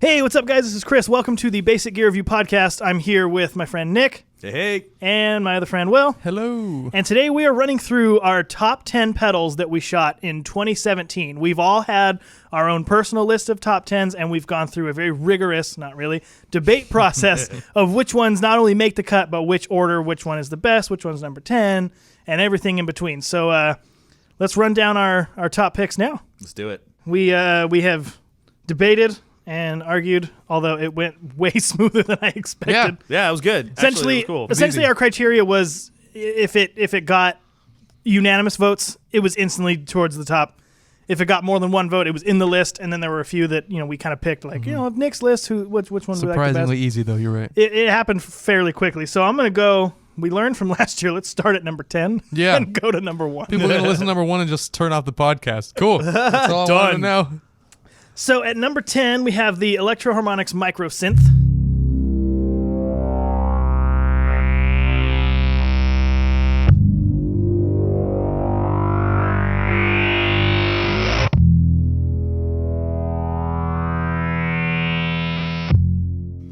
Hey, what's up, guys? This is Chris. Welcome to the Basic Gear Review Podcast. I'm here with my friend Nick. Hey. And my other friend Will. Hello. And today we are running through our top 10 pedals that we shot in 2017. We've all had our own personal list of top 10s, and we've gone through a very rigorous, not really, debate process of which ones not only make the cut, but which order, which one is the best, which one's number 10, and everything in between. So let's run down our top picks now. Let's do it. We have debated and argued, although it went way smoother than I expected. Yeah, it was good. Essentially, Actually, it was cool. essentially our criteria was if it got unanimous votes, it was instantly towards the top. If it got more than one vote, it was in the list, and then there were a few that we kind of picked, like of Nick's list, which one we like the best. Surprisingly easy, though. You're right. It happened fairly quickly, so I'm gonna go. We learned from last year. Let's start at number 10 and go to number 1. People are going to listen to number 1 and just turn off the podcast. Cool. That's all I want to know. So at number 10, we have the Electro-Harmonix Micro Synth.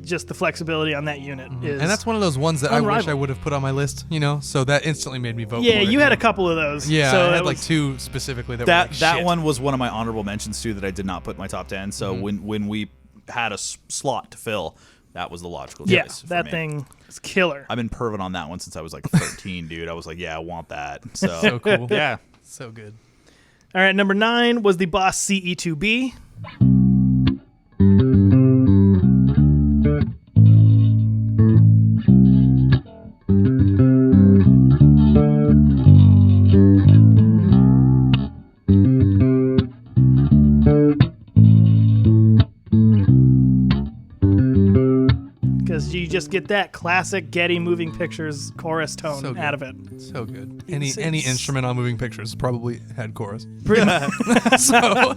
Just the flexibility on that unit is And that's one of those ones that unrivaled. I wish I would have put on my list, so that instantly made me vote for it. Yeah, you had a couple of those. Yeah, so I had like two specifically that were like, That shit. one was one of my honorable mentions, too, that I did not put in my top 10. So when we had a slot to fill, that was the logical choice. Yeah, for that me. thing is killer. I've been perving on that one since I was like 13, dude. I was like, yeah, I want that. So cool. Yeah. So good. All right, number 9 was the Boss CE2B. Because you just get that classic Getty Moving Pictures chorus tone out of it. So good. Any instrument on Moving Pictures probably had chorus. Pretty much. So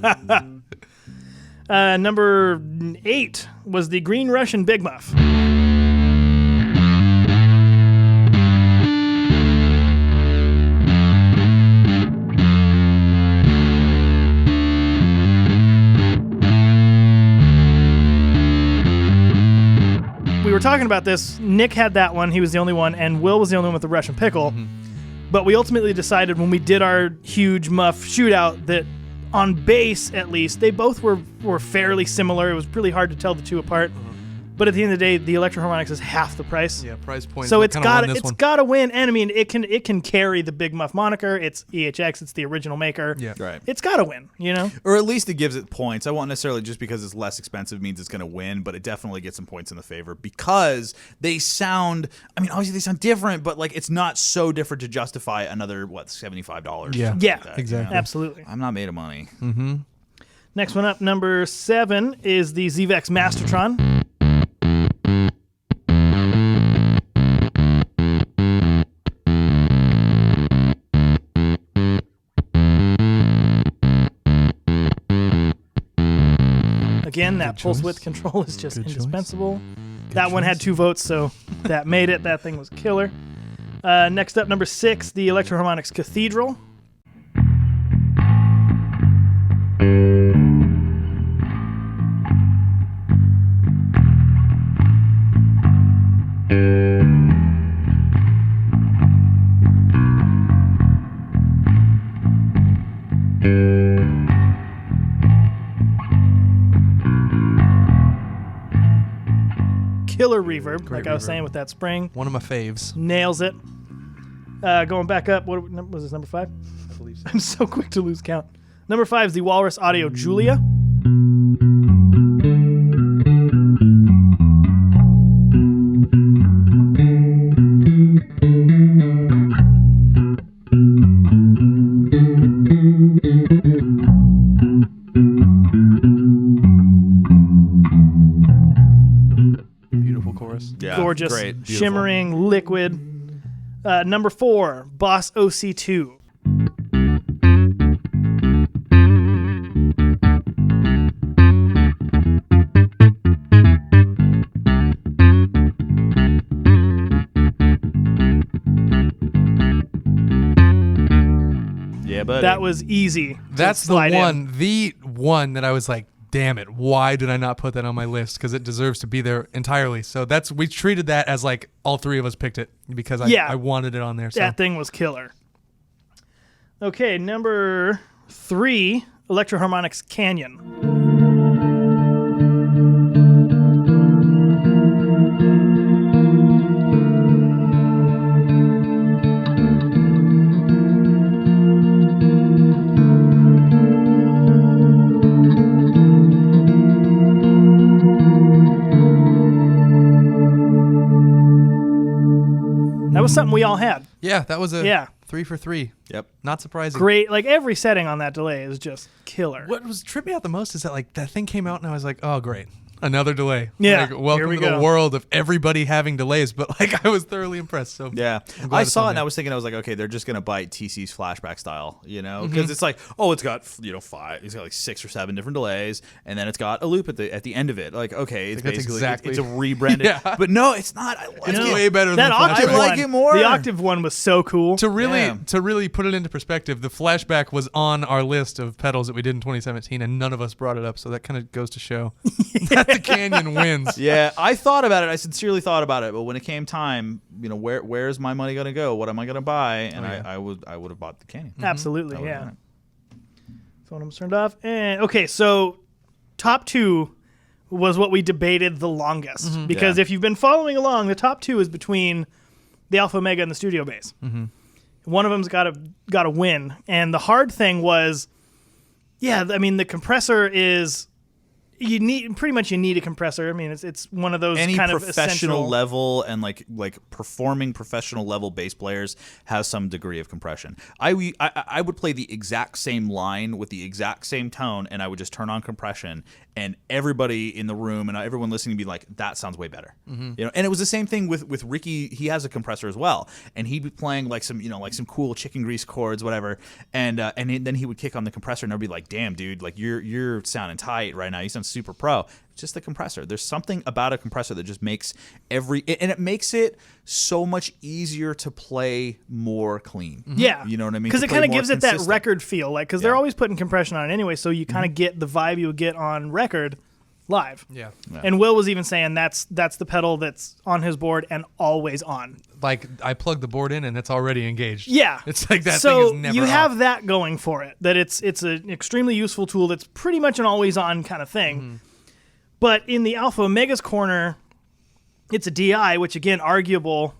Number 8 was the Green Russian Big Muff. We were talking about this. Nick had that one. He was the only one, and Will was the only one with the Russian pickle. But we ultimately decided when we did our huge muff shootout that on bass, at least, they both were fairly similar. It was really hard to tell the two apart. But at the end of the day, the Electro-Harmonix is half the price. yeah, price point. So it's got to win. And I mean, it can carry the Big Muff moniker. It's EHX. It's the original maker. Yeah. Right. It's got to win. Or at least it gives it points. I won't necessarily just because it's less expensive means it's going to win, but it definitely gets some points in the favor because they sound, obviously they sound different, but like it's not so different to justify another, $75? Yeah. Yeah. Like that, Exactly. Absolutely. I'm not made of money. Next one up, number 7 is the Zvex Mastertron. Again, that pulse width control is just indispensable. That one had 2 votes, so that made it. That thing was killer. Next up, number 6, the Electro-Harmonix Cathedral. Killer reverb, like I was saying with that spring. One of my faves. Nails it. Going back up, what was this, number 5? I believe so. I'm so quick to lose count. Number 5 is the Walrus Audio Julia. Beautiful chorus. Yeah, Gorgeous, great, beautiful. shimmering liquid. Number 4, Boss OC2. Yeah, buddy. That was easy. That's the one that I was like, damn it, why did I not put that on my list? Because it deserves to be there entirely. So we treated that as like all three of us picked it because I wanted it on there. So. That thing was killer. Okay, number 3, Electro-Harmonix Canyon. That was something we all had. Yeah, that was a 3 for 3. Yep. Not surprising. Great. Like every setting on that delay is just killer. What was tripped me out the most is that like that thing came out and I was like, oh great, another delay. Yeah, Like, welcome to the world of everybody having delays. But like I was thoroughly impressed. So yeah, I saw it and I was thinking, I was like, okay, they're just gonna bite TC's flashback style, you know, because it's like, oh, it's got 5, it's got like 6 or 7 different delays, and then it's got a loop at the end of it. Like, okay, it's basically it's a rebranded, but no, it's not. It's way better that than octave flashback. one. I like it more. The octave one was so cool. To really put it into perspective, the flashback was on our list of pedals that we did in 2017, and none of us brought it up. So that kind of goes to show that the Canyon wins. Yeah, I thought about it. I sincerely thought about it, but when it came time, you know, where's my money gonna go? What am I gonna buy? And I would have bought the Canyon. Absolutely, yeah. Phone number's turned off. And okay, so top 2 was what we debated the longest because if you've been following along, the top 2 is between the Alpha Omega and the Studio Bass. One of them's got to win, and the hard thing was, I mean, the compressor is. You need a compressor. I mean, it's one of those any kind of professional essential level and like performing professional level bass players has some degree of compression. I would play the exact same line with the exact same tone, and I would just turn on compression, and everybody in the room and everyone listening would be like, "That sounds way better." You know, and it was the same thing with Ricky. He has a compressor as well, and he'd be playing like some some cool chicken grease chords, whatever, and then he would kick on the compressor, and I'd be like, "Damn, dude, like you're sounding tight right now. You sound super pro." It's just the compressor. There's something about a compressor that just makes it makes it so much easier to play more clean. Yeah, you know what I mean? Because it kind of gives it that consistent record feel, like because they're always putting compression on it anyway, so you kind of get the vibe you would get on record live. Yeah. And Will was even saying that's the pedal that's on his board and always on. Like I plug the board in and it's already engaged. Yeah, it's like that so thing is never you off. have that going for it. That it's an extremely useful tool that's pretty much an always on kind of thing. But in the Alpha Omega's corner, it's a DI, which again, arguable.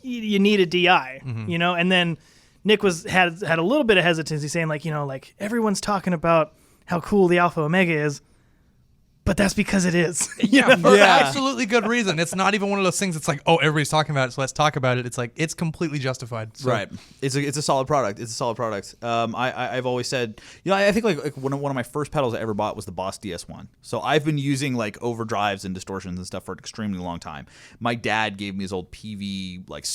You need a DI, you know. And then Nick had a little bit of hesitancy, saying like everyone's talking about how cool the Alpha Omega is. But that's because it is. For absolutely good reason. It's not even one of those things that's like, oh, everybody's talking about it, so let's talk about it. It's like, it's completely justified. So. Right. It's a solid product. It's a solid product. I've always said, I think like one of my first pedals I ever bought was the Boss DS1. So I've been using like overdrives and distortions and stuff for an extremely long time. My dad gave me his old PV, like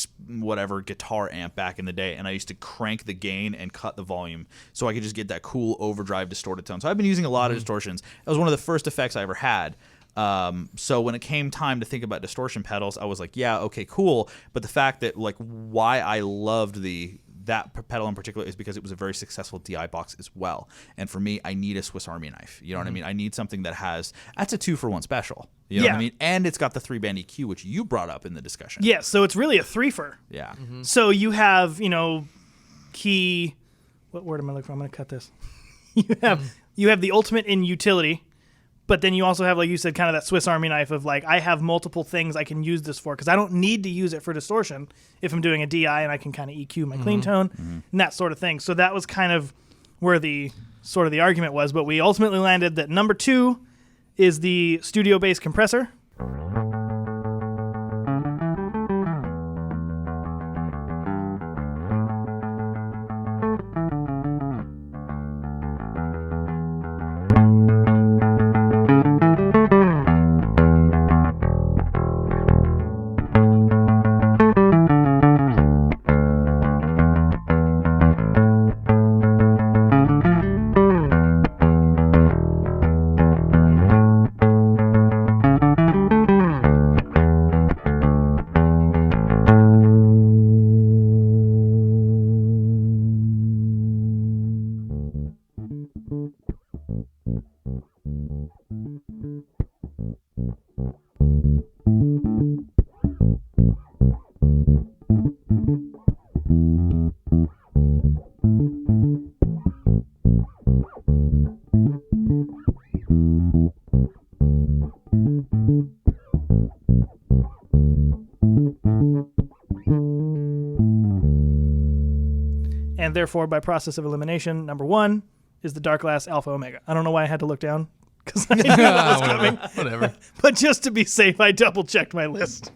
whatever guitar amp back in the day, and I used to crank the gain and cut the volume so I could just get that cool overdrive distorted tone. So I've been using a lot of distortions. That was one of the first effects I ever had. So when it came time to think about distortion pedals, I was like, yeah, okay, cool. But the fact that like why I loved that pedal in particular is because it was a very successful DI box as well. And for me, I need a Swiss Army knife. You know what I mean? I need something that's a 2-for-1 special. You know what I mean? And it's got the 3-band EQ, which you brought up in the discussion. Yeah, so it's really a 3-fer. Yeah. So you have, key. What word am I looking for? I'm going to cut this. You have the ultimate in utility. But then you also have, like you said, kind of that Swiss Army knife of like, I have multiple things I can use this for because I don't need to use it for distortion if I'm doing a DI and I can kind of EQ my clean tone and that sort of thing. So that was kind of where the argument was. But we ultimately landed that number 2 is the Studio Bass Compressor. and therefore, by process of elimination, number 1 is the Dark Glass Alpha Omega. I don't know why I had to look down, because I knew it was coming. Whatever. But just to be safe, I double-checked my list.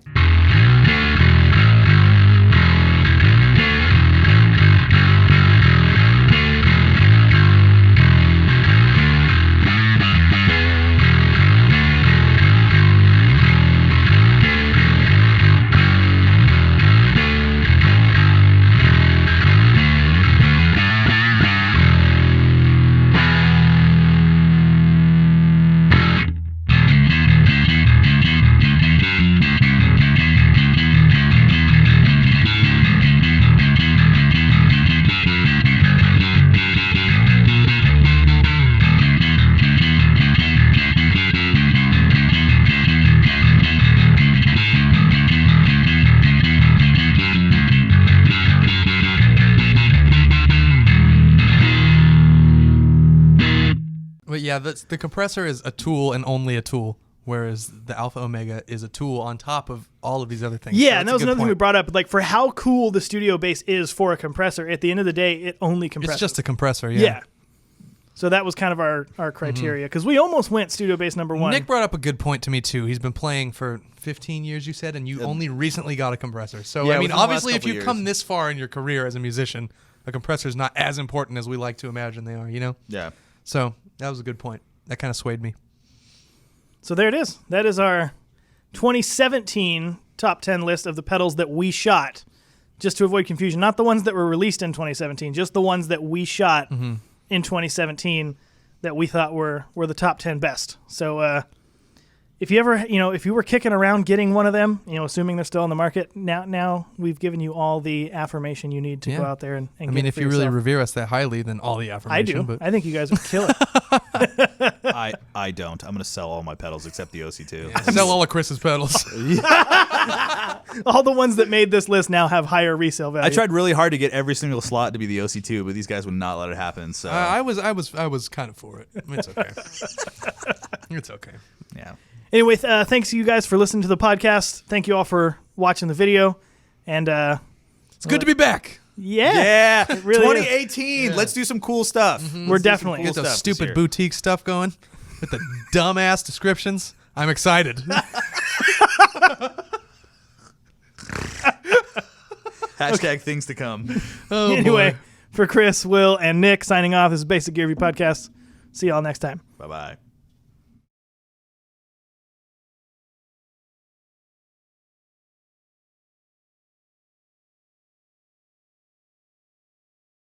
But yeah, the compressor is a tool and only a tool, whereas the Alpha Omega is a tool on top of all of these other things. Yeah, So and that's that was a good another thing we point. brought up. Like, for how cool the studio bass is for a compressor, at the end of the day, it only compresses. It's just a compressor, Yeah. So that was kind of our criteria, because we almost went studio bass number 1. Nick brought up a good point to me too. He's been playing for 15 years, you said, and you only recently got a compressor. So Yeah, I mean, within the last obviously, if couple you've come years. this far in your career as a musician, a compressor is not as important as we like to imagine they are. You know? Yeah. So that was a good point. That kind of swayed me. So there it is. That is our 2017 top 10 list of the pedals that we shot, just to avoid confusion. Not the ones that were released in 2017, just the ones that we shot in 2017 that we thought were the top 10 best. So if you ever, if you were kicking around getting one of them, assuming they're still on the market, now we've given you all the affirmation you need to go out there and I get mean, it if for you really yourself. revere us that highly, then all the affirmation. I do. But I think you guys would kill it. I don't. I'm gonna sell all my pedals except the OC2. sell all of Chris's pedals. All the ones that made this list now have higher resale value. I tried really hard to get every single slot to be the OC2, but these guys would not let it happen. So I was kind of for it. It's okay. It's okay. yeah. Anyway, thanks you guys for listening to the podcast. Thank you all for watching the video. And It's good to be back. Yeah, it really is. 2018. Let's do some cool stuff. We're definitely Get those stuff this stupid year. boutique stuff going with the dumbass descriptions. I'm excited. Hashtag things to come. Oh, Anyway, boy. for Chris, Will, and Nick signing off, this is Basic Gear Review Podcast. See y'all next time. Bye bye.